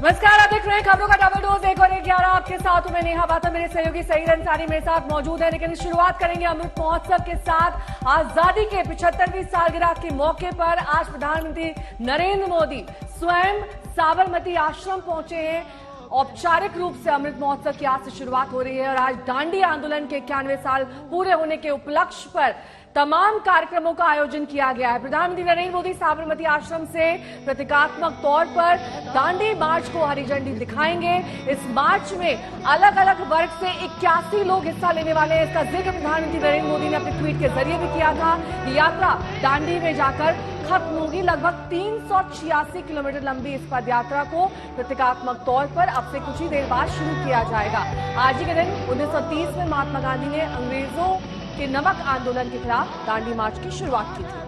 नमस्कार, आप देख रहे हैं खबरों का डबल डोज 1 और 11। आपके साथ हूं मैं नेहा बाता, मेरे सहयोगी सईद अंसारी मेरे साथ मौजूद है। लेकिन शुरुआत करेंगे अमृत महोत्सव के साथ। आजादी के 75वीं सालगिरह के मौके पर आज प्रधानमंत्री नरेंद्र मोदी स्वयं साबरमती आश्रम पहुंचे हैं। औपचारिक रूप से अमृत महोत्सव की आज से शुरुआत हो रही है और आज दांडी आंदोलन के 91 साल पूरे होने के उपलक्ष्य पर तमाम कार्यक्रमों का आयोजन किया गया है। प्रधानमंत्री नरेंद्र मोदी साबरमती आश्रम से प्रतीकात्मक तौर पर दांडी मार्च को हरी झंडी दिखाएंगे। इस मार्च में अलग अलग वर्ग से 81 लोग हिस्सा लेने वाले हैं। इसका जिक्र प्रधानमंत्री नरेंद्र मोदी ने अपने ट्वीट के जरिए भी किया था। यात्रा दांडी में जाकर खत्म होगी। लगभग 386 किलोमीटर लंबी इस पद यात्रा को प्रतीकात्मक तौर पर अब से कुछ ही देर बाद शुरू किया जाएगा। आज ही के दिन 1930 में महात्मा गांधी ने अंग्रेजों के नमक आंदोलन के खिलाफ दांडी मार्च की शुरुआत की थी।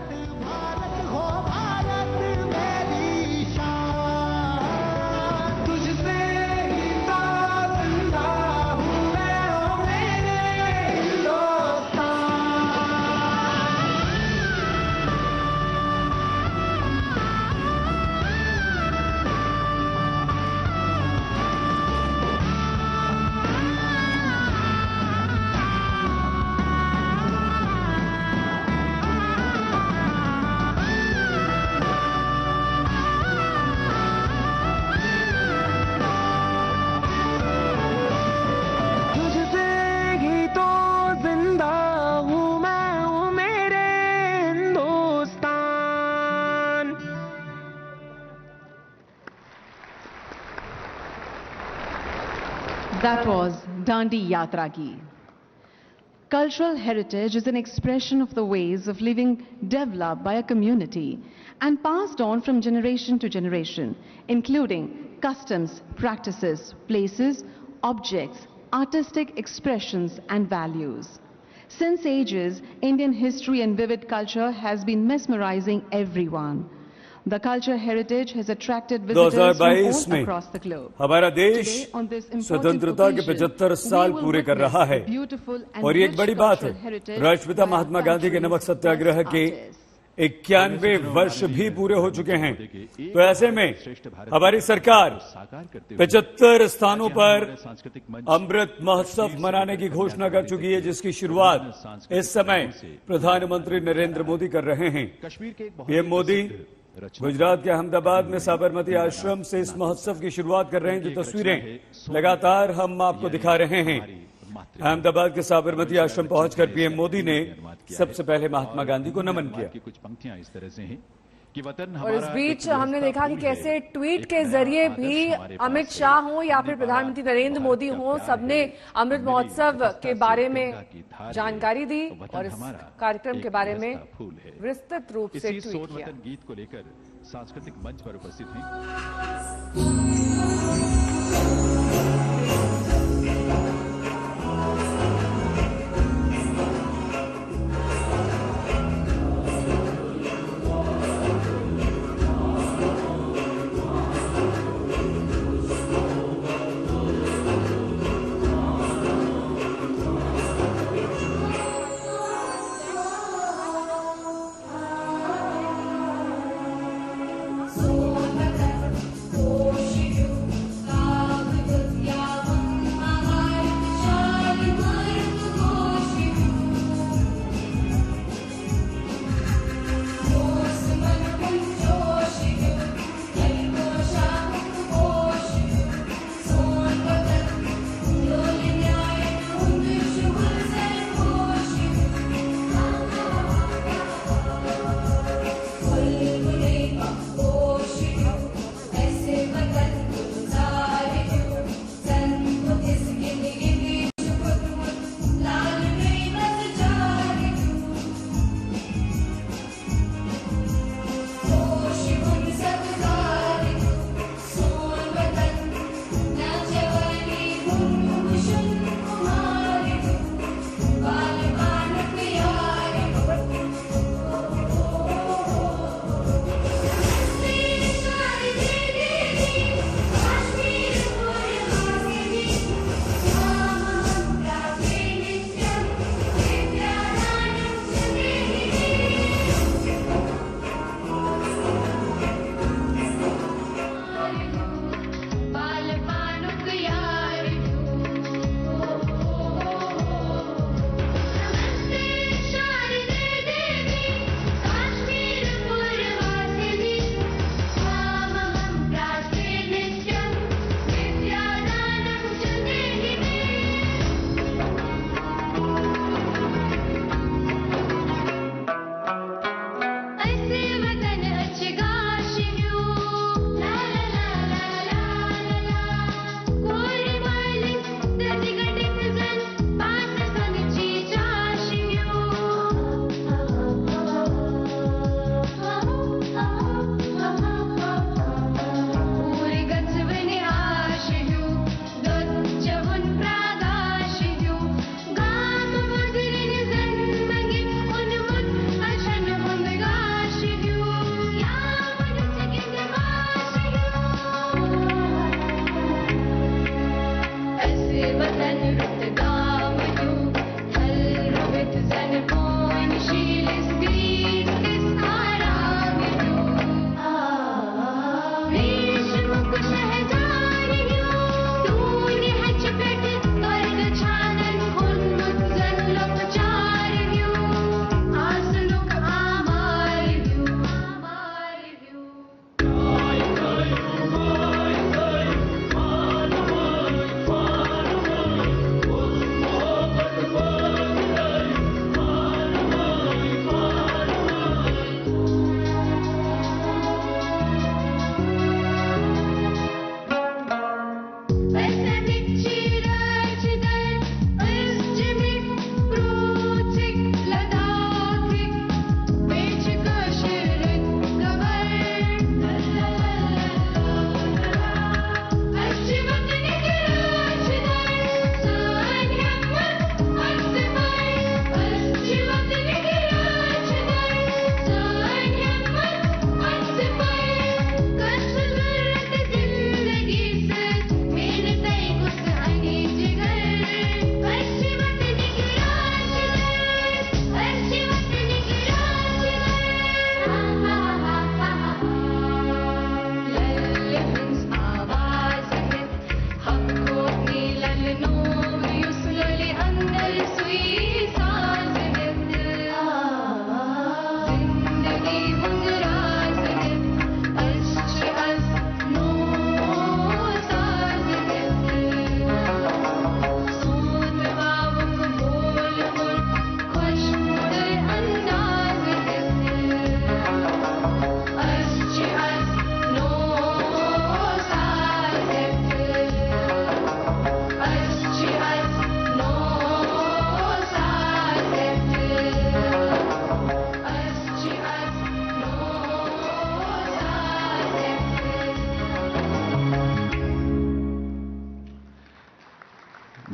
That was Dandi Yatra Gi. Cultural heritage is an expression of the ways of living developed by a community and passed on from generation to generation, including customs, practices, places, objects, artistic expressions and values. Since ages, Indian history and vivid culture has been mesmerizing everyone. The cultural heritage has attracted visitors from all across the globe. हमारा देश स्वतंत्रता के 75 साल पूरे कर रहा है और ये एक बड़ी बात है। राष्ट्रपिता महात्मा गांधी के नमक सत्याग्रह के 91 वर्ष भी पूरे हो चुके हैं। तो ऐसे में हमारी सरकार 75 स्थानों पर अमृत महोत्सव मनाने की घोषणा कर चुकी है, जिसकी शुरुआत इस समय प्रधानमंत्री नरेंद्र मोदी कर रहे हैं। पीएम मोदी गुजरात के अहमदाबाद में साबरमती आश्रम से इस महोत्सव की शुरुआत कर रहे हैं। जो तस्वीरें लगातार हम आपको दिखा रहे हैं, अहमदाबाद के साबरमती आश्रम पहुंचकर पीएम मोदी ने सबसे पहले महात्मा गांधी को नमन किया। कुछ पंक्तियां इस तरह से हैं कि और इस बीच हमने देखा कि कैसे ट्वीट के जरिए भी अमित शाह हो या फिर प्रधानमंत्री नरेंद्र मोदी हो, सबने अमृत महोत्सव के बारे में जानकारी दी और इस कार्यक्रम के बारे में विस्तृत रूप से ट्वीट किया। गीत को लेकर सांस्कृतिक मंच पर उपस्थित हैं।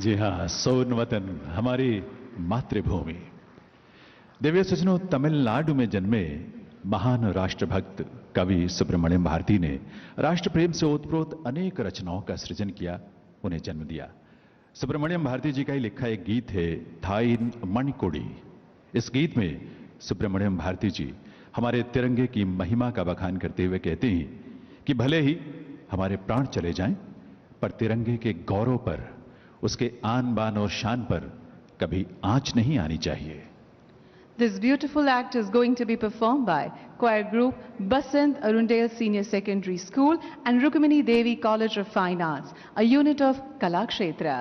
जी हाँ, सोन वतन, हमारी मातृभूमि। दिव्य सज्जनों, तमिलनाडु में जन्मे महान राष्ट्रभक्त कवि सुब्रमण्यम भारती ने राष्ट्र प्रेम से ओतप्रोत अनेक रचनाओं का सृजन किया, उन्हें जन्म दिया। सुब्रमण्यम भारती जी का ही लिखा एक गीत है, थाइन मणिकोडी। इस गीत में सुब्रमण्यम भारती जी हमारे तिरंगे की महिमा का बखान करते हुए कहते हैं कि भले ही हमारे प्राण चले जाएं, पर तिरंगे के गौरव पर, उसके आन बान और शान पर कभी आंच नहीं आनी चाहिए। This beautiful act is going to be performed by choir group Basant Arundale Senior Secondary School and Rukmini Devi College of Fine Arts, a unit of Kalakshetra.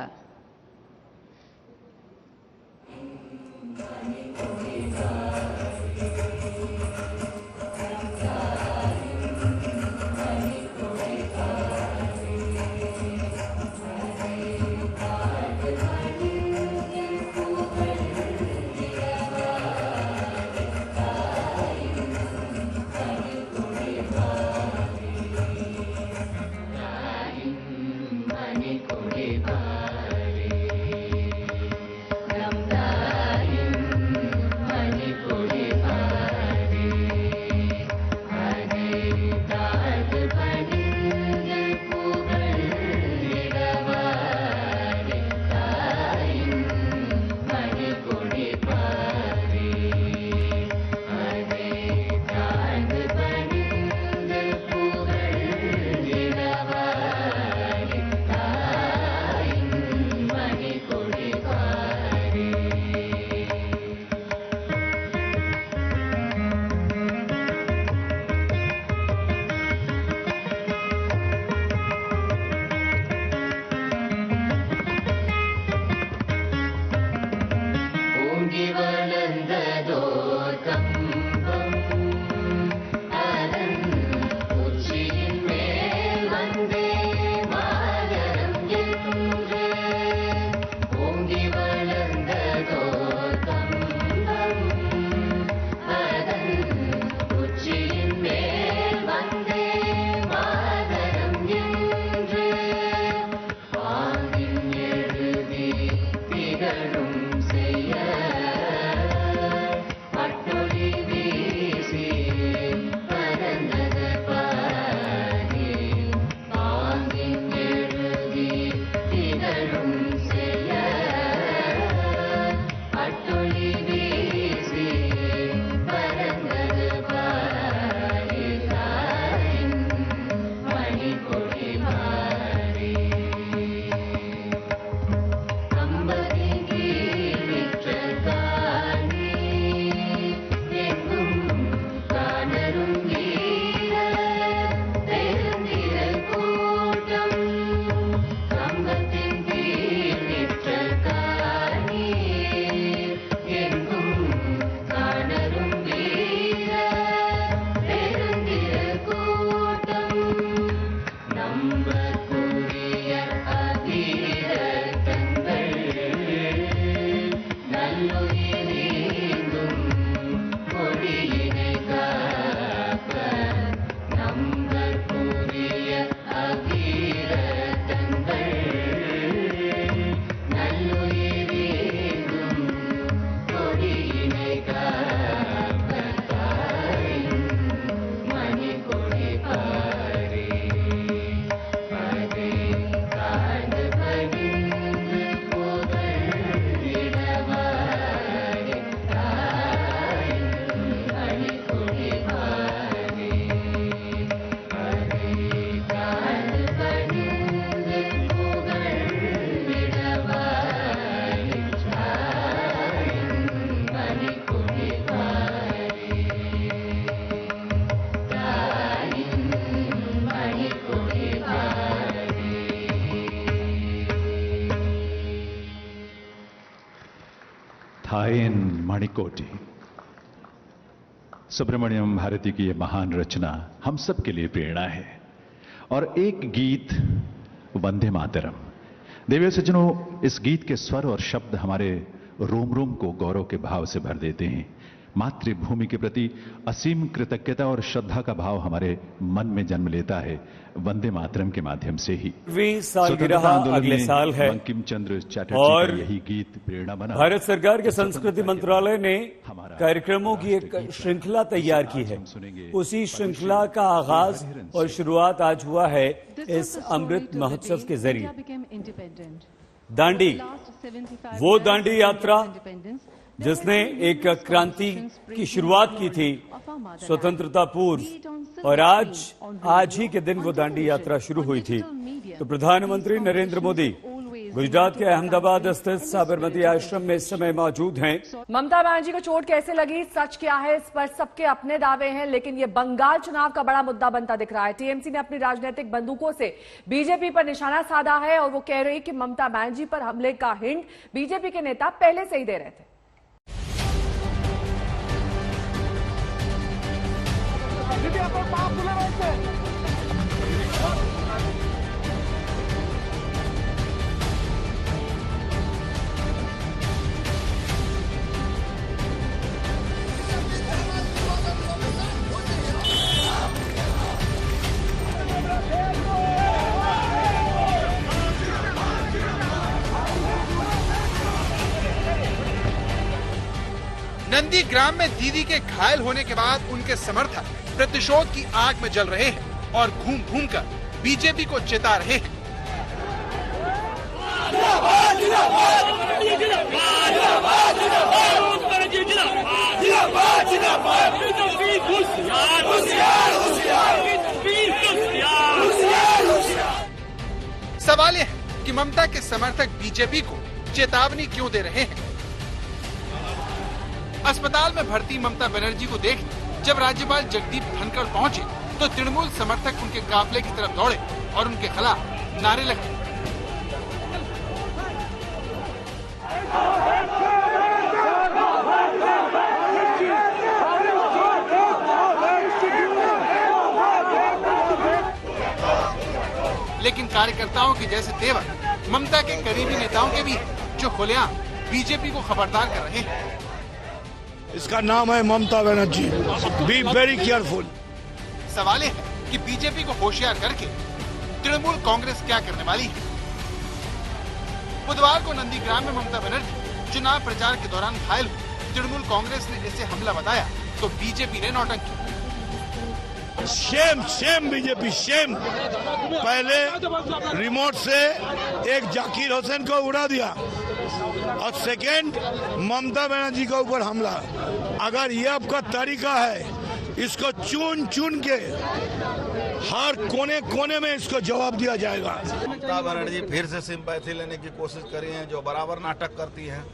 थाइन मणिकोटी। Subramaniam Bharti की यह महान रचना हम सब के लिए प्रेरणा है। और एक गीत वंदे मातरम। देवी सज्जनों, इस गीत के स्वर और शब्द हमारे रोम रोम को गौरव के भाव से भर देते हैं। मातृभूमि के प्रति असीम कृतज्ञता और श्रद्धा का भाव हमारे मन में जन्म लेता है वंदे मातरम के माध्यम से ही। सालगिरह अगले साल है बंकिम चंद्र चटर्जी और का यही गीत प्रेरणा बना। भारत सरकार के संस्कृति मंत्रालय ने कार्यक्रमों की एक श्रृंखला तैयार की है। उसी श्रृंखला का आगाज और शुरुआत आज हुआ है इस अमृत महोत्सव के जरिए। दांडी, वो दांडी यात्रा जिसने एक क्रांति की शुरुआत की थी स्वतंत्रता पूर्व, और आज ही के दिन वो दांडी यात्रा शुरू हुई थी। तो प्रधानमंत्री नरेंद्र मोदी गुजरात के अहमदाबाद स्थित साबरमती आश्रम में इस समय मौजूद हैं। ममता बनर्जी को चोट कैसे लगी, सच क्या है, इस पर सबके अपने दावे हैं, लेकिन ये बंगाल चुनाव का बड़ा मुद्दा बनता दिख रहा है। टीएमसी ने अपनी राजनीतिक बंदूकों से बीजेपी पर निशाना साधा है और वो कह रही कि ममता बनर्जी पर हमले का हिंट बीजेपी के नेता पहले से ही दे रहे थे। नंदीग्राम में दीदी के घायल होने के बाद उनके समर्थक प्रतिशोध की आग में जल रहे हैं और घूम घूम कर बीजेपी को चेता रहे हैं। सवाल यह है कि ममता के समर्थक बीजेपी को चेतावनी क्यों दे रहे हैं। अस्पताल में भर्ती ममता बनर्जी को देख जब राज्यपाल जगदीप धनखड़ पहुंचे तो तृणमूल समर्थक उनके काफिले की तरफ दौड़े और उनके खिलाफ नारे लगे। लेकिन कार्यकर्ताओं के जैसे तेवर ममता के करीबी नेताओं के भी हैं, जो खुलेआम बीजेपी को खबरदार कर रहे हैं। इसका नाम है Mamata Banerjee, be very careful. सवाल है कि बीजेपी को होशियार करके तृणमूल कांग्रेस क्या करने वाली है। बुधवार को नंदीग्राम में ममता बनर्जी चुनाव प्रचार के दौरान घायल हुई। तृणमूल कांग्रेस ने इसे हमला बताया तो बीजेपी ने नौटंकी। Shame shame BJP shame. पहले रिमोट से एक जाकिर हुसैन को उड़ा दिया और सेकेंड ममता बनर्जी के ऊपर हमला। अगर ये आपका तरीका है, इसको चुन चुन के हर कोने कोने में इसको जवाब दिया जाएगा। ममता बनर्जी फिर से सिंपैथी लेने की कोशिश करी है, जो बराबर नाटक करती है।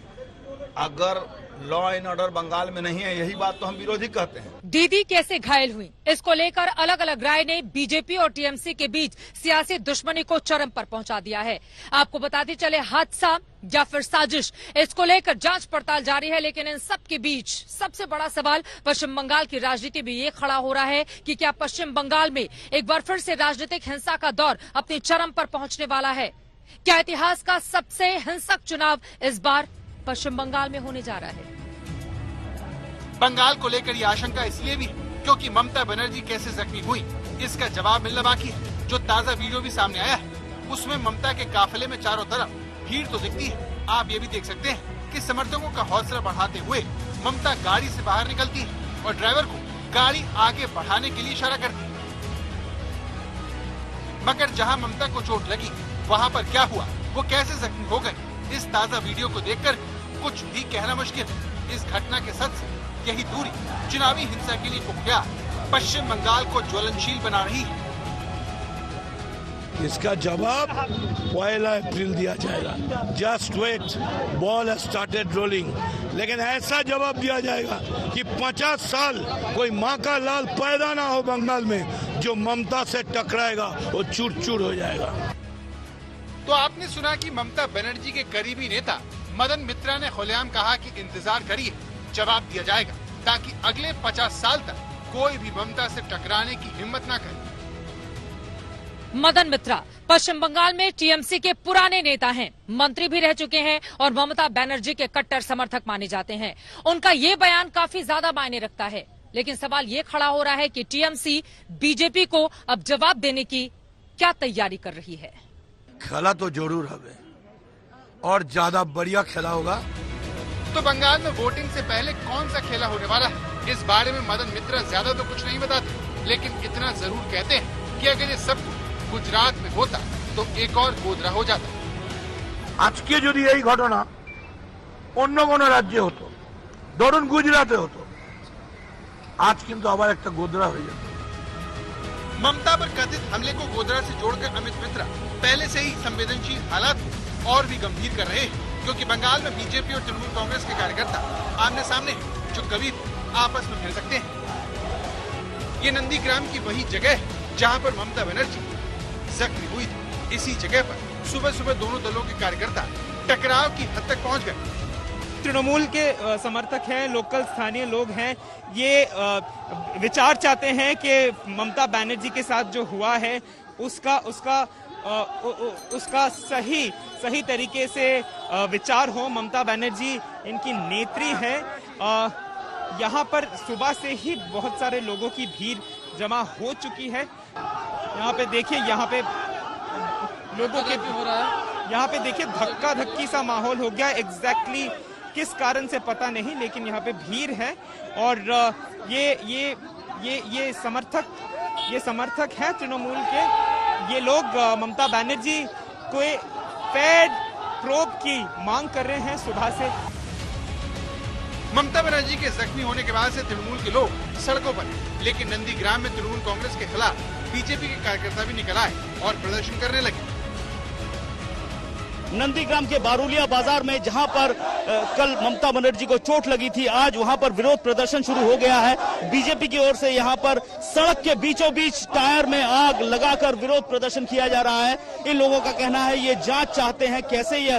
अगर लॉ एंड ऑर्डर बंगाल में नहीं है, यही बात तो हम विरोधी कहते हैं। दीदी कैसे घायल हुई, इसको लेकर अलग अलग राय ने बीजेपी और टीएमसी के बीच सियासी दुश्मनी को चरम पर पहुंचा दिया है। आपको बताते चले हादसा या फिर साजिश, इसको लेकर जांच पड़ताल जारी है। लेकिन इन सब के बीच सबसे बड़ा सवाल पश्चिम बंगाल की राजनीति में ये खड़ा हो रहा है कि क्या पश्चिम बंगाल में एक बार फिर से राजनीतिक हिंसा का दौर अपनी चरम पर पहुंचने वाला है। क्या इतिहास का सबसे हिंसक चुनाव इस बार पश्चिम बंगाल में होने जा रहा है। बंगाल को लेकर ये आशंका इसलिए भी क्योंकि ममता बनर्जी कैसे जख्मी हुई, इसका जवाब मिलना बाकी है। जो ताजा वीडियो भी सामने आया है, उसमें ममता के काफिले में चारों तरफ भीड़ तो दिखती है। आप ये भी देख सकते हैं कि समर्थकों का हौसला बढ़ाते हुए ममता गाड़ी से बाहर निकलती है और ड्राइवर को गाड़ी आगे बढ़ाने के लिए इशारा करती है। मगर जहां ममता को चोट लगी वहां पर क्या हुआ, वो कैसे जख्मी हो गए, इस ताजा वीडियो को देखकर कुछ भी कहना मुश्किल है। इस घटना के सच से यही दूरी चुनावी हिंसा के लिए कुख्यात पश्चिम बंगाल को ज्वलनशील बना रही है। इसका जवाब 1 अप्रैल दिया जाएगा। Just wait, ball has started rolling. लेकिन ऐसा जवाब दिया जाएगा कि 50 साल कोई माँ का लाल पैदा ना हो बंगाल में, जो ममता से टकराएगा वो चूर चूर हो जाएगा। तो आपने सुना कि ममता बनर्जी के करीबी नेता मदन मित्रा ने खुलेआम कहा कि इंतजार करिए, जवाब दिया जाएगा, ताकि अगले 50 साल तक कोई भी ममता से टकराने की हिम्मत ना करे। मदन मित्रा पश्चिम बंगाल में टीएमसी के पुराने नेता हैं, मंत्री भी रह चुके हैं और ममता बनर्जी के कट्टर समर्थक माने जाते हैं। उनका ये बयान काफी ज्यादा मायने रखता है, लेकिन सवाल ये खड़ा हो रहा है कि टीएमसी बीजेपी को अब जवाब देने की क्या तैयारी कर रही है। खेला तो जरूर है और ज्यादा बढ़िया खेला होगा। तो बंगाल में वोटिंग से पहले कौन सा खेला होने वाला है, इस बारे में मदन मित्रा ज्यादा तो कुछ नहीं बताते, लेकिन इतना जरूर कहते हैं कि अगर ये सब गुजरात में होता तो एक और गोदरा हो जाता। आज के যদি এই ঘটনা অন্য কোনো রাজ্যে হতো, ধরুন গুজরাটে হতো, आज কিন্তু আবার একটা গোদরা হয়ে যেত। ममता पर कथित हमले को गोदरा से जोड़कर अमित मित्रा पहले से ही संवेदनशील हालात और भी गंभीर कर रहे हैं, क्योंकि बंगाल में बीजेपी और तृणमूल कांग्रेस के कार्यकर्ता आमने सामने हैं, जो कभी आपस में भिड़ सकते हैं। ये नंदीग्राम की वही जगह है जहां पर ममता बनर्जी जख्मी हुई थी। इसी जगह पर सुबह सुबह दोनों दलों के कार्यकर्ता टकराव की हद तक पहुंच गए। तृणमूल के समर्थक हैं, लोकल स्थानीय लोग हैं, ये विचार चाहते हैं कि ममता बनर्जी के साथ जो हुआ है उसका सही तरीके से विचार हो। ममता बनर्जी इनकी नेत्री है। यहाँ पर सुबह से ही बहुत सारे लोगों की भीड़ जमा हो चुकी है। यहाँ पे देखिए, यहाँ पे लोगों के हो रहा है, यहाँ पे देखिए धक्का धक्की सा माहौल हो गया। एग्जैक्टली किस कारण से पता नहीं, लेकिन यहाँ पे भीड़ है और ये समर्थक हैं तृणमूल के। ये लोग ममता बनर्जी को फेड प्रोब की मांग कर रहे हैं सुबह से। ममता बनर्जी के जख्मी होने के बाद से तृणमूल के लोग सड़कों पर हैं, लेकिन नंदीग्राम में तृणमूल कांग्रेस के खिलाफ बीजेपी के कार्यकर्ता भी निकल आए और प्रदर्शन करने लगे। नंदीग्राम के बारुलिया बाजार में जहां पर कल ममता बनर्जी को चोट लगी थी, आज वहां पर विरोध प्रदर्शन शुरू हो गया है। बीजेपी की ओर से यहां पर सड़क के बीचों बीच टायर में आग लगाकर विरोध प्रदर्शन किया जा रहा है। इन लोगों का कहना है ये जांच चाहते हैं कैसे यह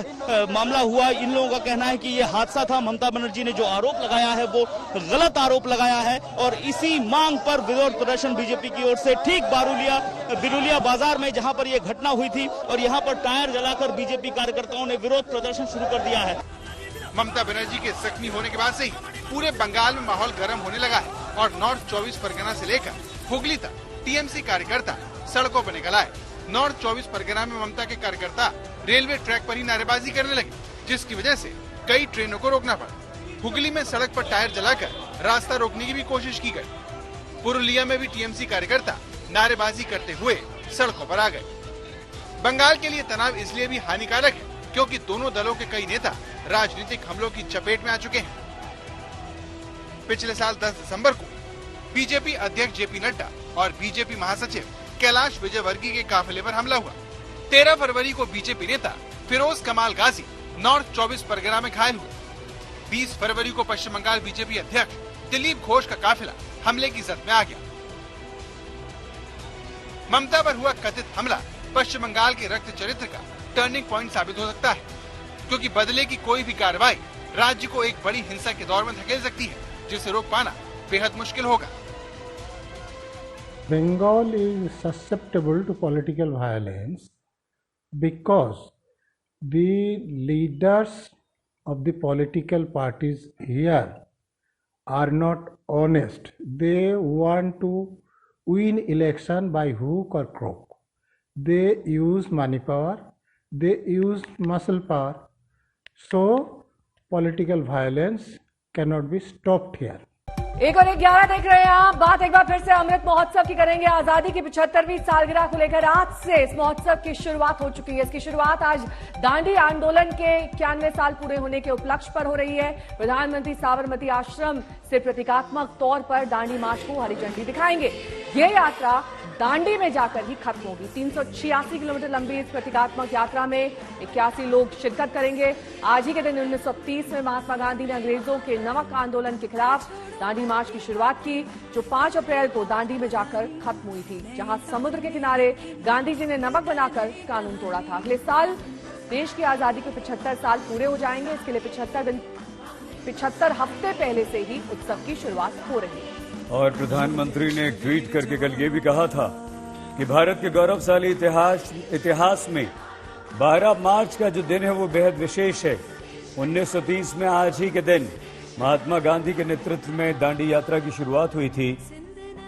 मामला हुआ। इन लोगों का कहना है कि ये हादसा था। ममता बनर्जी ने जो आरोप लगाया है वो गलत आरोप लगाया है और इसी मांग पर विरोध प्रदर्शन बीजेपी की ओर से ठीक बिरुलिया बाजार में जहां पर यह घटना हुई थी और यहां पर टायर जलाकर बीजेपी कार्यकर्ताओं ने विरोध प्रदर्शन शुरू कर दिया है। ममता बनर्जी के जख्मी होने के बाद से ही पूरे बंगाल में माहौल गर्म होने लगा है और नॉर्थ 24 परगना से लेकर हुगली तक टीएमसी कार्यकर्ता सड़कों पर निकल आए। नॉर्थ 24 परगना में ममता के कार्यकर्ता रेलवे ट्रैक पर ही नारेबाजी करने लगे, जिसकी वजह से कई ट्रेनों को रोकना पड़ा। हुगली में सड़क पर टायर जलाकर रास्ता रोकने की भी कोशिश की गई। पुरुलिया में भी टीएमसी कार्यकर्ता नारेबाजी करते हुए सड़कों पर आ गए। बंगाल के लिए तनाव इसलिए भी हानिकारक है क्योंकि दोनों दलों के कई नेता राजनीतिक हमलों की चपेट में आ चुके हैं। पिछले साल 10 दिसंबर को बीजेपी अध्यक्ष जेपी नड्डा और बीजेपी महासचिव कैलाश विजयवर्गीय के काफिले पर हमला हुआ। 13 फरवरी को बीजेपी नेता फिरोज कमाल गाजी नॉर्थ 24 परगना में घायल हुए। 20 फरवरी को पश्चिम बंगाल बीजेपी अध्यक्ष दिलीप घोष का काफिला हमले की जद में आ गया। ममता पर हुआ कथित हमला पश्चिम बंगाल के रक्त चरित्र का टर्निंग पॉइंट साबित हो सकता है, क्योंकि बदले की कोई भी कार्रवाई राज्य को एक बड़ी हिंसा के दौर में धकेल सकती है, जिसे रोक पाना बेहद मुश्किल होगा। Bengal is susceptible to political violence because the leaders of the political parties here are not honest. They want to win election by hook or crook. They use money power, they use muscle power. So political violence cannot be stopped here. 1 और 11 देख रहे हैं आप। बात एक बार फिर से अमृत महोत्सव की करेंगे। आजादी की 75वीं सालगिरह को लेकर आज से इस महोत्सव की शुरुआत हो चुकी है। इसकी शुरुआत आज दांडी आंदोलन के 91 साल पूरे होने के उपलक्ष्य पर हो रही है। प्रधानमंत्री साबरमती आश्रम से प्रतीकात्मक तौर पर दांडी मार्च को हरी झंडी दिखाएंगे। ये यात्रा दांडी में जाकर ही खत्म होगी। 386 किलोमीटर लंबी इस प्रतीकात्मक यात्रा में 81 लोग शिरकत करेंगे। आज ही के दिन 1930 में महात्मा गांधी ने अंग्रेजों के नमक आंदोलन के खिलाफ दांडी मार्च की शुरुआत की, जो 5 अप्रैल को दांडी में जाकर खत्म हुई थी, जहां समुद्र के किनारे गांधी जी ने नमक बनाकर कानून तोड़ा था। अगले साल देश की आजादी के 75 साल पूरे हो जाएंगे। इसके लिए 75 हफ्ते पहले से ही उत्सव की शुरुआत हो रही है। और प्रधानमंत्री ने एक ट्वीट करके कल ये भी कहा था कि भारत के गौरवशाली इतिहास में 12 मार्च का जो दिन है वो बेहद विशेष है। 1930 में आज ही के दिन महात्मा गांधी के नेतृत्व में दांडी यात्रा की शुरुआत हुई थी।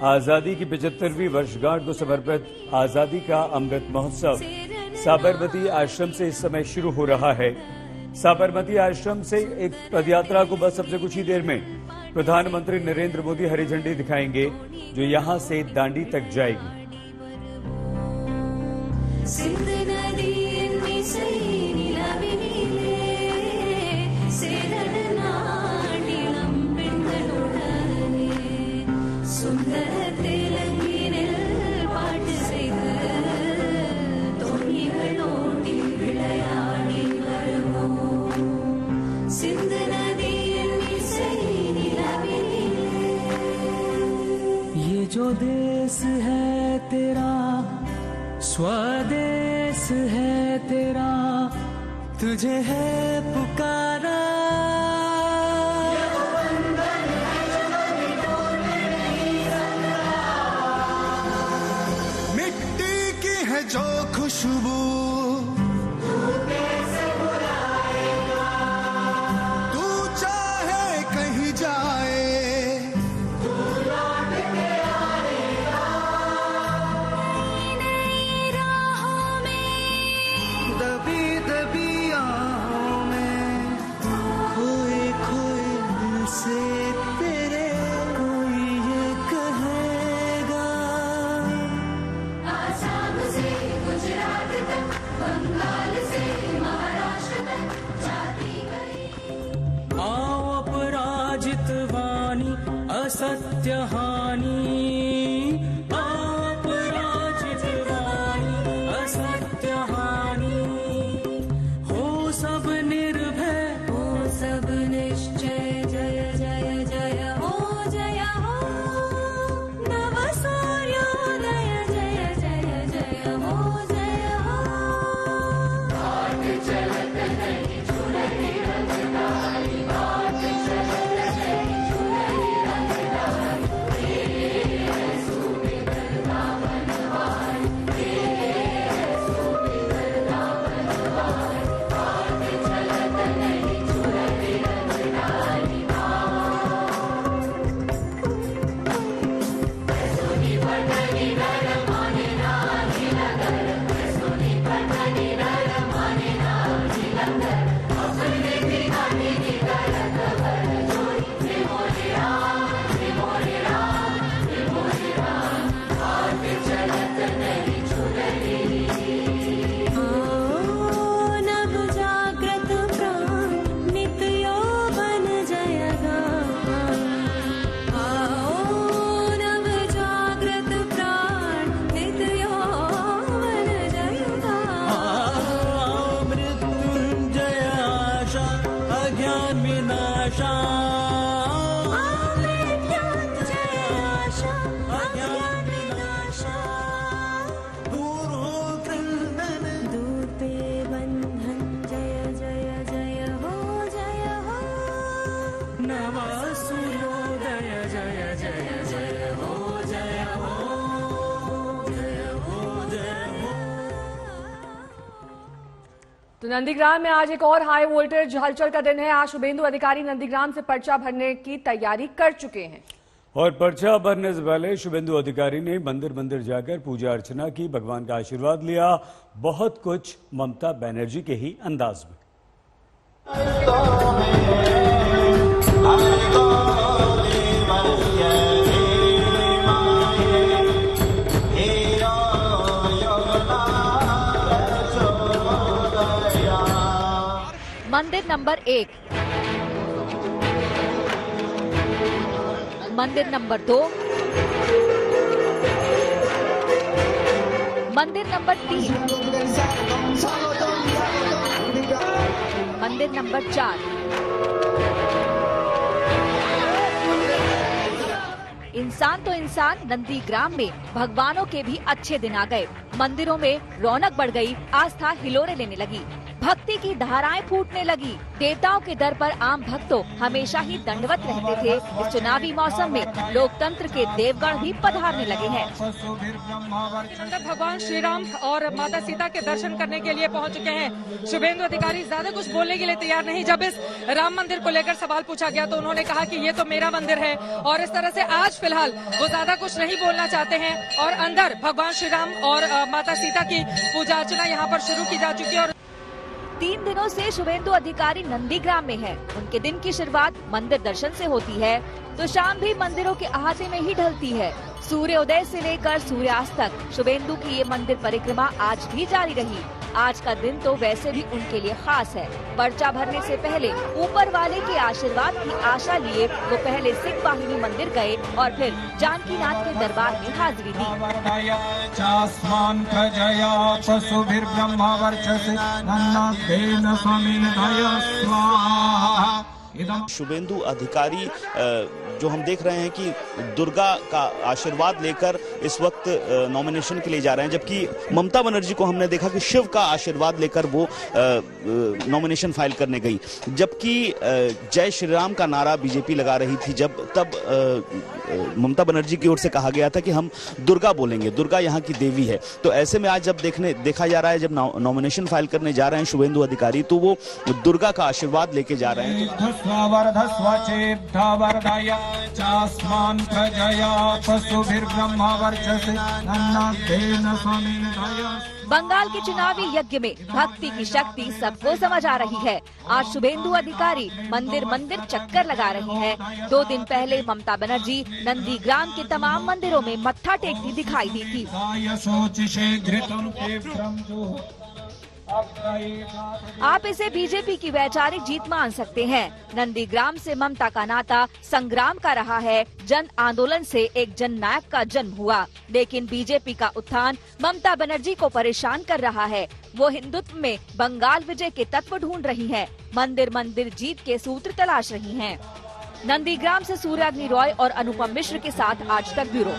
आजादी की 75वीं वर्षगांठ को समर्पित आजादी का अमृत महोत्सव साबरमती आश्रम से इस समय शुरू हो रहा है। साबरमती आश्रम से एक पदयात्रा को बस अब से कुछ ही देर में प्रधानमंत्री नरेंद्र मोदी हरी झंडी दिखाएंगे, जो यहां से दांडी तक जाएगी। ये जो देश है तेरा, स्वदेश है तेरा, तुझे है पुकारा। मिट्टी की है जो खुशबू, तू चाहे कहीं जाए, असत्य हानि, अपराजितवाणी असत्य हानि, हो सब निर्भय, हो सब निश्चय, जय जय जय हो, जय हो नव सूर्योदय, जय जय जय हो, जय हो। घाट चलत नहीं झुलती रंगदारी, घाट चलत नहीं झुलती तो नंदीग्राम में आज एक और हाई वोल्टेज हलचल का दिन है। आज शुभेंदु अधिकारी नंदीग्राम से पर्चा भरने की तैयारी कर चुके हैं और पर्चा भरने से पहले शुभेंदु अधिकारी ने मंदिर मंदिर जाकर पूजा अर्चना की, भगवान का आशीर्वाद लिया। बहुत कुछ ममता बनर्जी के ही अंदाज में। मंदिर नंबर 1, मंदिर नंबर 2, मंदिर नंबर 3, मंदिर नंबर 4, इंसान तो इंसान, नंदीग्राम में भगवानों के भी अच्छे दिन आ गए। मंदिरों में रौनक बढ़ गई, आस्था हिलोरे लेने लगी, भक्ति की धाराएं फूटने लगी। देवताओं के दर पर आम भक्तों हमेशा ही दंडवत रहते थे। इस चुनावी मौसम में लोकतंत्र के देवगण भी पधारने लगे हैं। भगवान श्री राम और माता सीता के दर्शन करने के लिए पहुंच चुके हैं। शुभेंदु अधिकारी ज्यादा कुछ बोलने के लिए तैयार नहीं। जब इस राम मंदिर को लेकर सवाल पूछा गया तो उन्होंने कहा कि ये तो मेरा मंदिर है, और इस तरह से आज फिलहाल वो ज्यादा कुछ नहीं बोलना चाहते हैं। और अंदर भगवान श्री राम और माता सीता की पूजा अर्चना यहाँ पर शुरू की जा चुकी है। और 3 दिनों से शुभेंदु अधिकारी नंदीग्राम में हैं। उनके दिन की शुरुआत मंदिर दर्शन से होती है तो शाम भी मंदिरों के अहाते में ही ढलती है। सूर्योदय से लेकर सूर्यास्त तक शुभेंदु की ये मंदिर परिक्रमा आज भी जारी रही। आज का दिन तो वैसे भी उनके लिए खास है। पर्चा भरने से पहले ऊपर वाले के आशीर्वाद की आशा लिए वो पहले सिंह वाहिनी मंदिर गए और फिर जानकीनाथ के दरबार में हाजिरी दी। शुभेंदु अधिकारी जो हम देख रहे हैं कि दुर्गा का आशीर्वाद लेकर इस वक्त नॉमिनेशन के लिए जा रहे हैं, जबकि ममता बनर्जी को हमने देखा कि शिव का आशीर्वाद लेकर वो नॉमिनेशन फाइल करने गई। जबकि जय श्री राम का नारा बीजेपी लगा रही थी, तब ममता बनर्जी की ओर से कहा गया था कि हम दुर्गा बोलेंगे, दुर्गा यहाँ की देवी है। तो ऐसे में आज जब देखा जा रहा है, जब नॉमिनेशन फाइल करने जा रहे हैं शुभेंदु अधिकारी, तो वो दुर्गा का आशीर्वाद लेके जा रहे हैं। बंगाल के चुनावी यज्ञ में भक्ति की शक्ति सबको समझ आ रही है। आज शुभेंदु अधिकारी मंदिर मंदिर चक्कर लगा रहे हैं। 2 दिन पहले ममता बनर्जी नंदीग्राम के तमाम मंदिरों में मत्था टेकती दिखाई दी थी। आप इसे बीजेपी की वैचारिक जीत मान सकते हैं। नंदीग्राम से ममता का नाता संग्राम का रहा है। जन आंदोलन से एक जननायक का जन्म हुआ, लेकिन बीजेपी का उत्थान ममता बनर्जी को परेशान कर रहा है। वो हिंदुत्व में बंगाल विजय के तत्व ढूंढ रही हैं, मंदिर मंदिर जीत के सूत्र तलाश रही हैं। नंदीग्राम से सूर्याग्नि रॉय और अनुपम मिश्र के साथ आज तक ब्यूरो।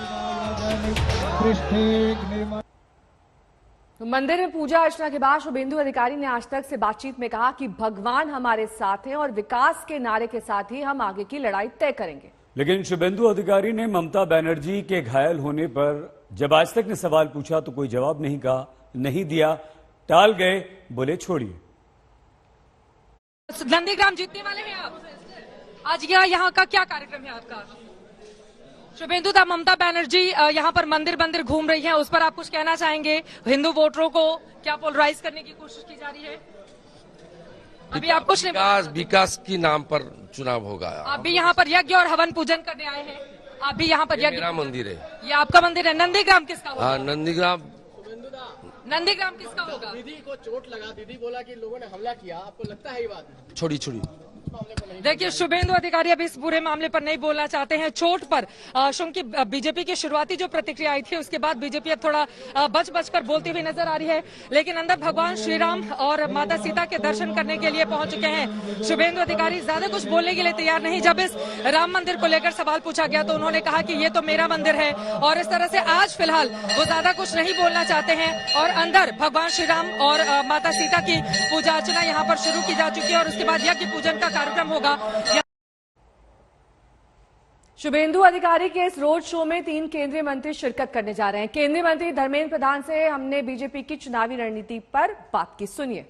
मंदिर में पूजा अर्चना के बाद शुभेंदु अधिकारी ने आज तक से बातचीत में कहा कि भगवान हमारे साथ हैं और विकास के नारे के साथ ही हम आगे की लड़ाई तय करेंगे। लेकिन शुभेंदु अधिकारी ने ममता बनर्जी के घायल होने पर जब आज तक ने सवाल पूछा तो कोई जवाब नहीं दिया, टाल गए, बोले छोड़िए। नंदीग्राम जीतने वाले हैं आप? आज यहाँ का क्या कार्यक्रम है आपका? शुभेंदु दा ममता बनर्जी यहाँ पर मंदिर मंदिर घूम रही हैं, उस पर आप कुछ कहना चाहेंगे? हिंदू वोटरों को क्या पोलराइज करने की कोशिश की जा रही है? अभी आप कुछ विकास की नाम पर चुनाव होगा। आप भी यहाँ पर यज्ञ और हवन पूजन करने आए हैं? आप भी यहाँ पर यज्ञ? मेरा मंदिर है। ये आपका मंदिर है। नंदीग्राम किसका होगा? हाँ, नंदीग्राम किसका होगा? दीदी को चोट लगा, दीदी बोला कि लोगों ने हमला किया, आपको लगता है ये बात? छोड़ी देखिए, शुभेंदु अधिकारी अभी इस पूरे मामले पर नहीं बोलना चाहते हैं। चोट पर क्योंकि बीजेपी की शुरुआती जो प्रतिक्रिया आई थी उसके बाद बीजेपी अब थोड़ा बच कर बोलती हुई नजर आ रही है। लेकिन अंदर भगवान श्री राम और माता सीता के दर्शन करने के लिए पहुंच चुके हैं। शुभेंदु अधिकारी ज्यादा कुछ बोलने के लिए तैयार नहीं। जब इस राम मंदिर को लेकर सवाल पूछा गया तो उन्होंने कहा कि ये तो मेरा मंदिर है, और इस तरह से आज फिलहाल वो ज्यादा कुछ नहीं बोलना चाहते हैं। और अंदर भगवान श्री राम और माता सीता की पूजा अर्चना यहाँ पर शुरू की जा चुकी है और उसके बाद यज्ञ पूजन का कार्यक्रम होगा। शुभेंदु अधिकारी के इस रोड शो में 3 केंद्रीय मंत्री शिरकत करने जा रहे हैं। केंद्रीय मंत्री धर्मेंद्र प्रधान से हमने बीजेपी की चुनावी रणनीति पर बात की, सुनिए।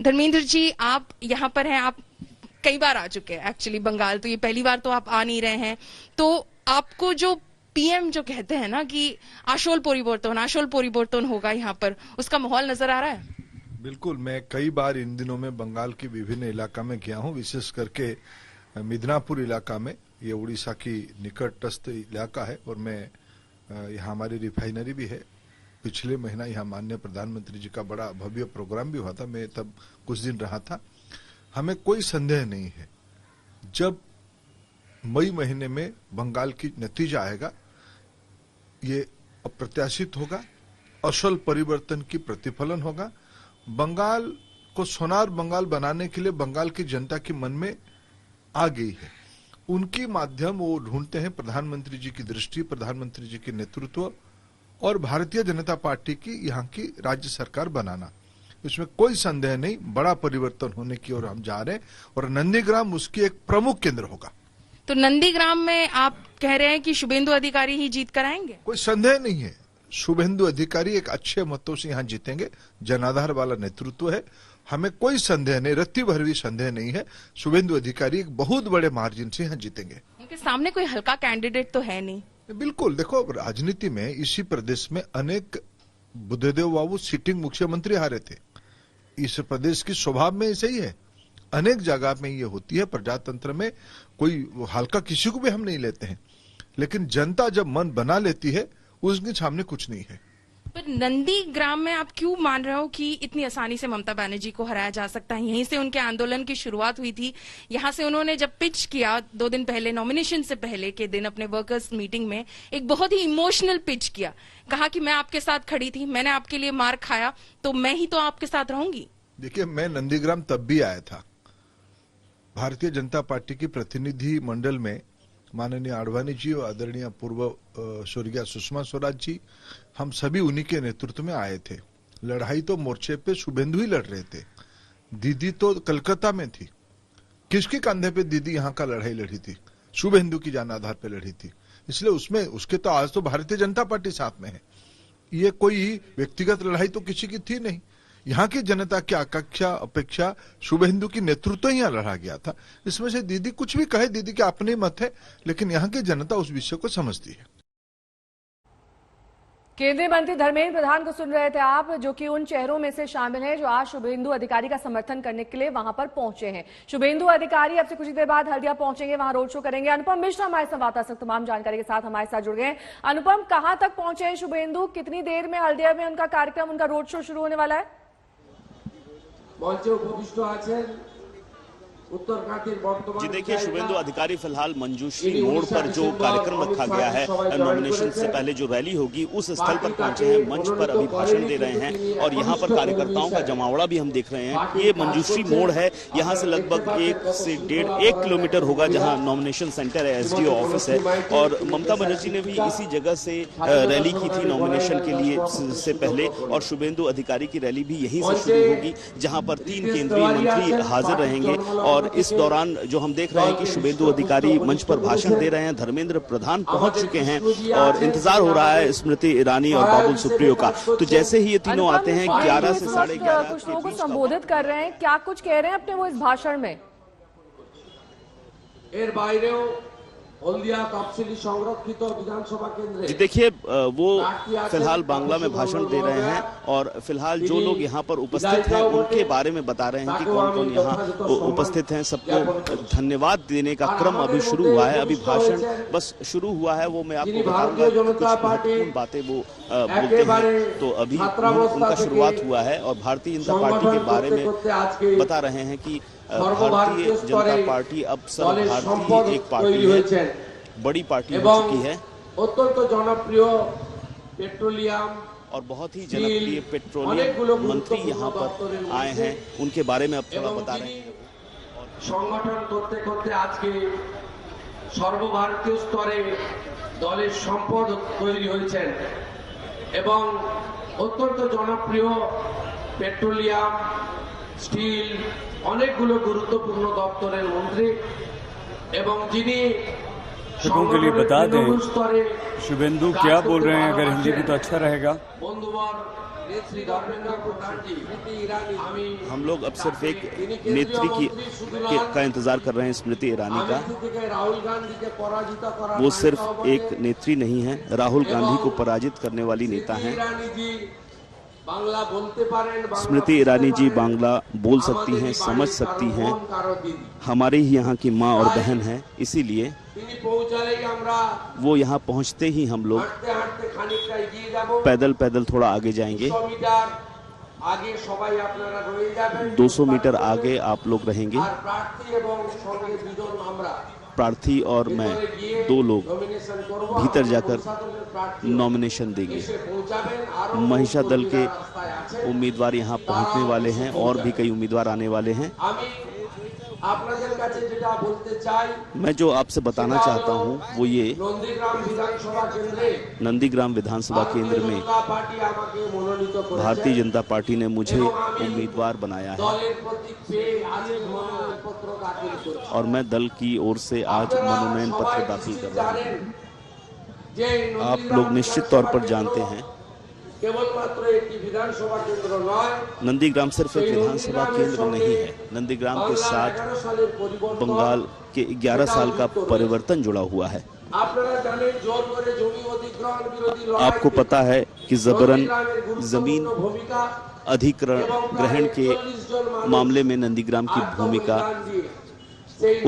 धर्मेंद्र जी, आप यहाँ पर हैं, आप कई बार आ चुके हैं एक्चुअली बंगाल, तो ये पहली बार तो आप आ नहीं रहे हैं। तो आपको जो पीएम जो कहते हैं ना कि आशोल परिवर्तन होगा यहाँ पर, उसका माहौल नजर आ रहा है? बिल्कुल, मैं कई बार इन दिनों में बंगाल की विभिन्न इलाका में गया हूँ, विशेष करके मिदनापुर इलाका में। ये उड़ीसा की निकटस्थ इलाका है और मैं यहाँ हमारी रिफाइनरी भी है। पिछले महीना यहाँ माननीय प्रधानमंत्री जी का बड़ा भव्य प्रोग्राम भी हुआ था, मैं तब कुछ दिन रहा था। हमें कोई संदेह नहीं है, जब मई महीने में बंगाल की नतीजा आएगा, ये अप्रत्याशित होगा, असल परिवर्तन की प्रतिफलन होगा। बंगाल को सोनार बंगाल बनाने के लिए बंगाल की जनता के मन में आ गई है। उनकी माध्यम वो ढूंढते हैं, प्रधानमंत्री जी की दृष्टि, प्रधानमंत्री जी के नेतृत्व और भारतीय जनता पार्टी की यहाँ की राज्य सरकार बनाना। इसमें कोई संदेह नहीं, बड़ा परिवर्तन होने की ओर हम जा रहे हैं और नंदीग्राम उसकी एक प्रमुख केंद्र होगा। तो नंदीग्राम में आप कह रहे हैं कि शुभेंदु अधिकारी ही जीत कर आएंगे? कोई संदेह नहीं है, शुभेंदु अधिकारी एक अच्छे मतों से यहाँ जीतेंगे। जनाधार वाला नेतृत्व है, हमें कोई संदेह नहीं, रत्ती भर भी संदेह नहीं है। शुभेंदु अधिकारी एक बहुत बड़े मार्जिन से यहाँ जीतेंगे। उनके सामने कोई हल्का कैंडिडेट तो है नहीं। बिल्कुल, देखो राजनीति में इसी प्रदेश में अनेक बुद्धदेव बाबू सिटिंग मुख्यमंत्री हारे थे। इस प्रदेश की स्वभाव में ऐसे ही है, अनेक जगह में ये होती है। प्रजातंत्र में कोई हल्का किसी को भी हम नहीं लेते हैं, लेकिन जनता जब मन बना लेती है उसके सामने कुछ नहीं है। पर नंदीग्राम में आप क्यों मान रहे हो कि इतनी आसानी से ममता बनर्जी को हराया जा सकता है? यहीं से उनके आंदोलन की शुरुआत हुई थी। यहाँ से उन्होंने जब पिच किया 2 दिन पहले, नॉमिनेशन से पहले के दिन अपने वर्कर्स मीटिंग में, एक बहुत ही इमोशनल पिच किया, कहा कि मैं आपके साथ खड़ी थी, मैंने आपके लिए मार खाया, तो मैं ही तो आपके साथ रहूंगी। देखिए, मैं नंदीग्राम तब भी आया था। भारतीय जनता पार्टी की प्रतिनिधि मंडल में माननीय आडवाणी जी और आदरणीय पूर्व स्वर्गीय सुषमा स्वराज जी, हम सभी उन्हीं के नेतृत्व में आए थे। लड़ाई तो मोर्चे पे शुभेंदु ही लड़ रहे थे। दीदी तो कलकत्ता में थी, किसके कंधे पे दीदी यहाँ का लड़ाई लड़ी थी? शुभेंदु की जान आधार पे लड़ी थी। इसलिए उसमें उसके तो आज तो भारतीय जनता पार्टी साथ में है। ये कोई व्यक्तिगत लड़ाई तो किसी की थी नहीं। यहाँ की जनता की आकांक्षा अपेक्षा शुभेंदु की नेतृत्व ही यहाँ लड़ा गया था। इसमें से दीदी कुछ भी कहे, दीदी के अपने मत है, लेकिन यहाँ की जनता उस विषय को समझती है। केंद्रीय मंत्री धर्मेंद्र प्रधान को सुन रहे थे आप, जो कि उन चेहरों में से शामिल हैं जो आज शुभेंदु अधिकारी का समर्थन करने के लिए वहां पर पहुंचे हैं। शुभेंदु अधिकारी अब से कुछ देर बाद हल्दिया पहुंचेंगे, वहां रोड शो करेंगे। अनुपम मिश्र हमारे संवाददाता तमाम जानकारी के साथ हमारे साथ जुड़ गए हैं। अनुपम, कहां तक पहुंचे हैं शुभेंदु? कितनी देर में हल्दिया में उनका कार्यक्रम, उनका रोड शो शुरू होने वाला है? जी देखिए, शुभेंदु अधिकारी फिलहाल मंजूश्री मोड़ पर जो कार्यक्रम रखा गया है, नॉमिनेशन से पहले जो रैली होगी, उस स्थल पर पहुंचे हैं। मंच पर अभी भाषण दे रहे हैं और यहाँ पर कार्यकर्ताओं का जमावड़ा भी हम देख रहे हैं। ये मंजूश्री मोड़ है, यहाँ से लगभग 1 से 1.5 किलोमीटर होगा जहाँ नॉमिनेशन सेंटर है, एसडीओ ऑफिस है। और ममता बनर्जी ने भी इसी जगह से रैली की थी नॉमिनेशन के लिए से पहले, और शुभेंदु अधिकारी की रैली भी यहीं से शुरू होगी, जहाँ पर 3 केंद्रीय मंत्री हाजिर रहेंगे। और इस दौरान जो हम देख रहे हैं कि शुभेंदु अधिकारी मंच पर भाषण दे रहे हैं, धर्मेंद्र प्रधान पहुंच चुके हैं और इंतजार हो रहा है स्मृति ईरानी और बाबुल सुप्रियो का। तो जैसे ही ये तीनों आते हैं 11 से 11:30 कुछ लोगों को संबोधित कर रहे हैं, क्या कुछ कह रहे हैं अपने वो इस भाषण में? जी देखिए, वो फिलहाल बांग्ला में भाषण दे रहे हैं और फिलहाल जो लोग यहाँ पर उपस्थित हैं उनके बारे में बता रहे हैं कि कौन कौन यहाँ उपस्थित हैं। सबको धन्यवाद देने का क्रम अभी शुरू हुआ है। अभी भाषण बस शुरू हुआ है, वो मैं आपको बताऊंगा कुछ महत्वपूर्ण बातें वो बोलते हैं। तो अभी उनका शुरुआत हुआ है और भारतीय जनता पार्टी के बारे में बता रहे हैं कि भारतीय जनता पार्टी अब सर्वभारतीय एक पार्टी है, बड़ी पार्टी हो चुकी है। अत्यंत जनप्रिय पेट्रोलियम और बहुत ही जनप्रिय पेट्रोलियम मंत्री यहाँ पर आए हैं, उनके बारे में अब थोड़ा बता रहे हैं। संगठन करते करते आज के सर्वभारतीय स्तरे दलेर सम्पद तैरी हয়েছেন এবং অত্যন্ত জনপ্রিয় পেট্রোলিয়াম, স্টিল অনেকগুলো গুরুত্বপূর্ণ দপ্তরের মন্ত্রী এবং যিনি दर्शकों के लिए बता दें शुभेंदु क्या बोल रहे हैं, अगर हिंदी में तो अच्छा रहेगा। हम लोग अब सिर्फ एक नेत्री का इंतजार कर रहे हैं, स्मृति ईरानी का। वो सिर्फ एक नेत्री नहीं है, राहुल गांधी को पराजित करने वाली नेता हैं। स्मृति ईरानी जी बांग्ला बोल सकती हैं, समझ सकती हैं, हमारी ही यहाँ की माँ और बहन है, इसीलिए वो यहाँ पहुँचते ही हम लोग पैदल पैदल थोड़ा आगे जाएंगे। 200 मीटर आगे आप लोग रहेंगे। प्रार्थी और मैं 2 लोग भीतर जाकर नॉमिनेशन देंगे। महिषा दल के उम्मीदवार यहाँ पहुँचने वाले हैं और भी कई उम्मीदवार आने वाले हैं। আপনাদের কাছে যেটা বলতে চাই, मैं जो आपसे बताना चाहता हूं वो ये, নন্দীগ্রাম বিধানসভা কেন্দ্রে नंदीग्राम विधानसभा केंद्र में পার্টি আমাকে মনোনীত করেছে। भारतीय जनता पार्टी ने मुझे उम्मीदवार बनाया है দলের প্রতীক পেয়ে আজ মনোনয়ন পত্র দাখিল করেছি। और मैं दल की ओर से आज मनोनयन पत्र दाखिल कर रहा हूँ। आप लोग निश्चित तौर पर जानते हैं কেবলমাত্র একটি বিধানসভা কেন্দ্র নয়, नंदीग्राम सिर्फ एक विधानसभा केंद्र नहीं है। नंदीग्राम के साथ बंगाल के 11 साल का परिवर्तन जुड़ा हुआ है। আপনারা জানেন জোর করে জমি অধিগ্রহণ বিরোধী লড়াই, आपको पता है कि जबरन जमीन अधिग्रहण ग्रहण के मामले में नंदीग्राम की भूमिका,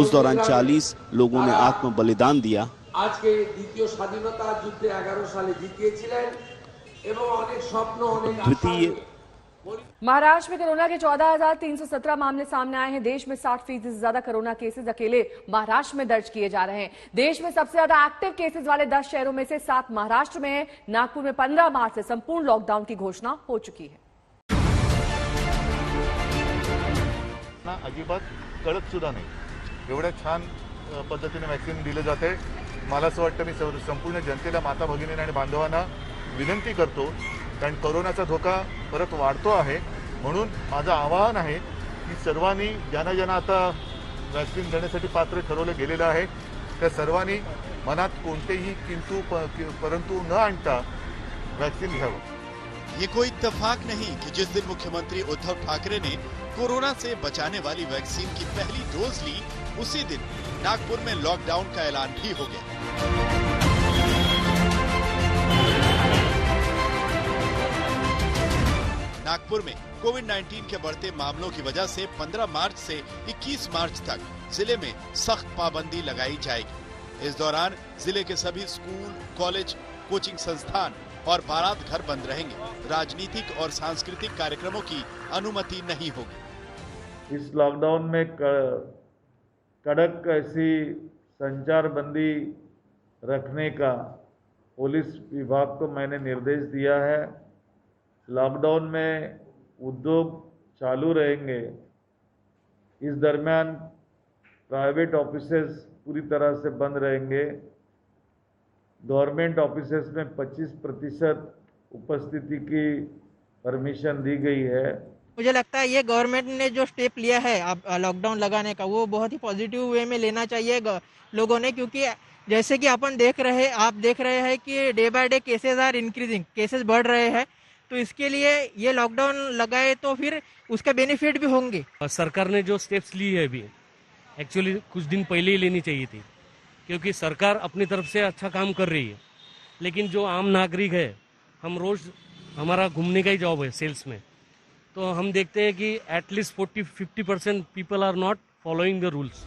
उस दौरान 40 लोगों ने आत्म बलिदान दिया। আজকে দ্বিতীয় স্বাধীনতা যুদ্ধে 11 সালে জিতিয়েছিলেন এবং অনেক স্বপ্ন অনেক द्वितीय महाराष्ट्र में कोरोना के 14,317 मामले सामने आए हैं। देश में 60% से ज्यादा कोरोना केसेस अकेले महाराष्ट्र में दर्ज किए जा रहे हैं। देश में सबसे ज्यादा एक्टिव केसेस वाले 10 शहरों में से 7 महाराष्ट्र में है। नागपुर में 15 मार्च से संपूर्ण लॉकडाउन की घोषणा हो चुकी है। अजिबात कळत सुद्धा नाही, एवढ्या छान पद्धतीने वॅक्सिन दिले जाते। मला असं वाटतं मी संपूर्ण जनतेला, माता भगिनींना आणि बांधवांना विनंती करतो, कारण कोरोनाचा धोका परत वाढतो आहे, म्हणून माझं आवाहन आहे की सर्वांनी ज्यांना ज्यांना आता वॅक्सिन देण्यासाठी पात्र ठरवलं गेलेलं आहे त्या सर्वांनी मनात कोणतेही किंतु परंतु न आणता वॅक्सिन घ्यावं। ये कोई इत्तेफाक नहीं कि जिस दिन मुख्यमंत्री उद्धव ठाकरे ने कोरोना से बचाने वाली वैक्सीन की पहली डोज ली, उसी दिन नागपुर में लॉकडाउन का ऐलान भी हो गया। नागपुर में कोविड-19 के बढ़ते मामलों की वजह से 15 मार्च से 21 मार्च तक जिले में सख्त पाबंदी लगाई जाएगी। इस दौरान जिले के सभी स्कूल, कॉलेज, कोचिंग संस्थान और बारात घर बंद रहेंगे। राजनीतिक और सांस्कृतिक कार्यक्रमों की अनुमति नहीं होगी। इस लॉकडाउन में कड़क ऐसी संचार बंदी रखने का पुलिस विभाग को मैंने निर्देश दिया है। लॉकडाउन में उद्योग चालू रहेंगे। इस दरमियान प्राइवेट ऑफिसेस पूरी तरह से बंद रहेंगे। गवर्नमेंट ऑफिसेस में 25% उपस्थिति की परमिशन दी गई है। मुझे लगता है ये गवर्नमेंट ने जो स्टेप लिया है अब लॉकडाउन लगाने का, वो बहुत ही पॉजिटिव वे में लेना चाहिए लोगों ने, क्योंकि जैसे कि आप देख रहे हैं कि day by day cases are increasing, cases बढ़ रहे हैं। तो इसके लिए ये लॉकडाउन लगाए तो फिर उसका बेनिफिट भी होंगे। सरकार ने जो स्टेप्स ली है अभी, एक्चुअली कुछ दिन पहले ही लेनी चाहिए थी, क्योंकि सरकार अपनी तरफ से अच्छा काम कर रही है, लेकिन जो आम नागरिक है, हम रोज हमारा घूमने का ही जॉब है सेल्स में, तो हम देखते हैं कि at least 40-50% people are not following the rules.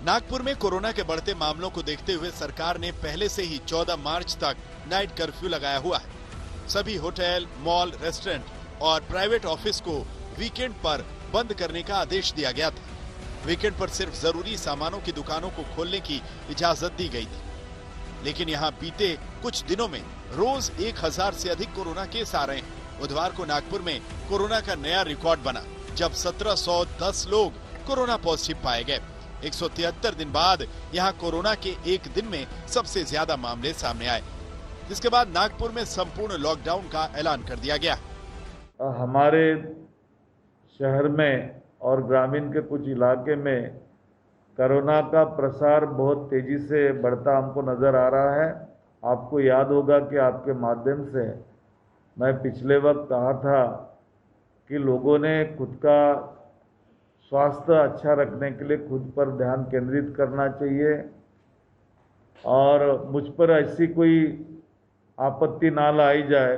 Nagpur में कोरोना के बढ़ते मामलों को देखते हुए सरकार ने पहले से ही 14 मार्च तक नाइट कर्फ्यू लगाया हुआ है। सभी होटल, मॉल, रेस्टोरेंट और प्राइवेट ऑफिस को वीकेंड पर बंद करने का आदेश दिया गया था। वीकेंड पर सिर्फ जरूरी सामानों की दुकानों को खोलने की इजाजत दी गई थी, लेकिन यहाँ बीते कुछ दिनों में रोज 1000 से अधिक कोरोना केस आ रहे हैं। बुधवार को नागपुर में कोरोना का नया रिकॉर्ड बना, जब 1710 लोग कोरोना पॉजिटिव पाए गए। 173 दिन बाद यहाँ कोरोना के एक दिन में सबसे ज्यादा मामले सामने आए, जिसके बाद नागपुर में संपूर्ण लॉकडाउन का ऐलान कर दिया गया। हमारे शहर में और ग्रामीण के कुछ इलाके में कोरोना का प्रसार बहुत तेजी से बढ़ता हमको नजर आ रहा है। आपको याद होगा कि आपके माध्यम से मैं पिछले वक्त कहा था कि लोगों ने खुद का स्वास्थ्य अच्छा रखने के लिए खुद पर ध्यान केंद्रित करना चाहिए, और मुझ पर ऐसी कोई आपत्ति ना लाई जाए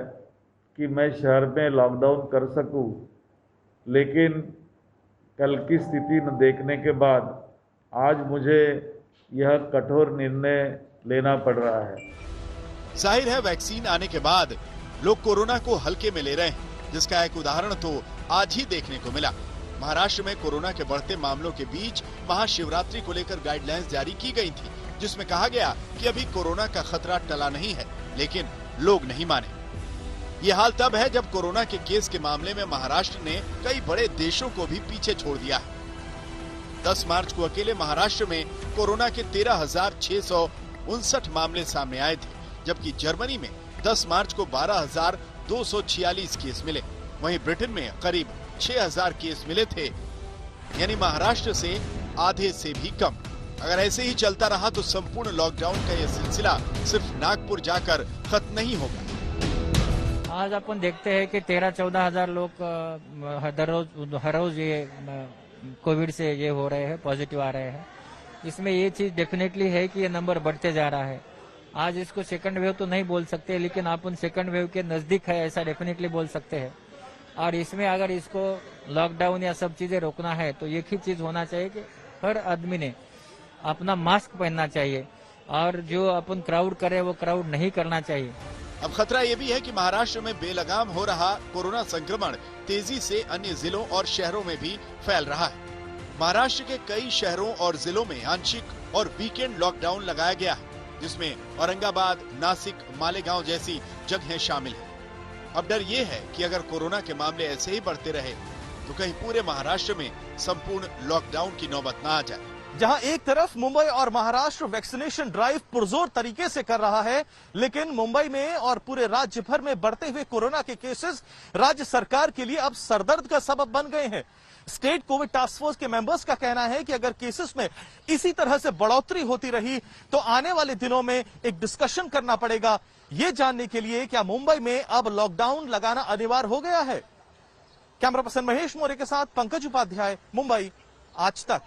कि मैं शहर में लॉकडाउन कर सकूं, लेकिन कल की स्थिति न देखने के बाद आज मुझे यह कठोर निर्णय लेना पड़ रहा है। जाहिर है वैक्सीन आने के बाद लोग कोरोना को हल्के में ले रहे हैं, जिसका एक उदाहरण तो आज ही देखने को मिला। महाराष्ट्र में कोरोना के बढ़ते मामलों के बीच महाशिवरात्रि को लेकर गाइडलाइंस जारी की गई थी, जिसमें कहा गया कि अभी कोरोना का खतरा टला नहीं है, लेकिन लोग नहीं माने। ये हाल तब है जब कोरोना के केस के मामले में महाराष्ट्र ने कई बड़े देशों को भी पीछे छोड़ दिया है। 10 मार्च को अकेले महाराष्ट्र में कोरोना के 13,659 मामले सामने आए थे, जबकि जर्मनी में 10 मार्च को 12,246 केस मिले। वहीं ब्रिटेन में करीब 6,000 केस मिले थे, यानी महाराष्ट्र से आधे से भी कम। अगर ऐसे ही चलता रहा तो संपूर्ण लॉकडाउन का यह सिलसिला सिर्फ नागपुर जाकर खत्म नहीं होगा। आज अपन देखते हैं कि 13-14 हजार लोग हर रोज ये कोविड से ये हो रहे हैं, पॉजिटिव आ रहे हैं। इसमें ये चीज डेफिनेटली है कि ये नंबर बढ़ते जा रहा है। आज इसको सेकंड वेव तो नहीं बोल सकते, लेकिन अपन सेकंड वेव के नजदीक है ऐसा डेफिनेटली बोल सकते हैं। और इसमें अगर इसको लॉकडाउन या सब चीजें रोकना है तो एक ही चीज होना चाहिए कि हर आदमी ने अपना मास्क पहनना चाहिए और जो अपन क्राउड करे वो क्राउड नहीं करना चाहिए। अब खतरा ये भी है कि महाराष्ट्र में बेलगाम हो रहा कोरोना संक्रमण तेजी से अन्य जिलों और शहरों में भी फैल रहा है। महाराष्ट्र के कई शहरों और जिलों में आंशिक और वीकेंड लॉकडाउन लगाया गया है, जिसमें औरंगाबाद, नासिक, मालेगांव जैसी जगहें शामिल हैं। अब डर ये है कि अगर कोरोना के मामले ऐसे ही बढ़ते रहे तो कहीं पूरे महाराष्ट्र में संपूर्ण लॉकडाउन की नौबत न आ जाए। जहां एक तरफ मुंबई और महाराष्ट्र वैक्सीनेशन ड्राइव पुरजोर तरीके से कर रहा है, लेकिन मुंबई में और पूरे राज्य भर में बढ़ते हुए कोरोना के केसेस राज्य सरकार के लिए अब सरदर्द का सबब बन गए हैं। स्टेट कोविड टास्क फोर्स के मेंबर्स का कहना है कि अगर केसेस में इसी तरह से बढ़ोतरी होती रही तो आने वाले दिनों में एक डिस्कशन करना पड़ेगा, ये जानने के लिए क्या मुंबई में अब लॉकडाउन लगाना अनिवार्य हो गया है। कैमरा पर्सन महेश मौर्य के साथ पंकज उपाध्याय, मुंबई, आज तक।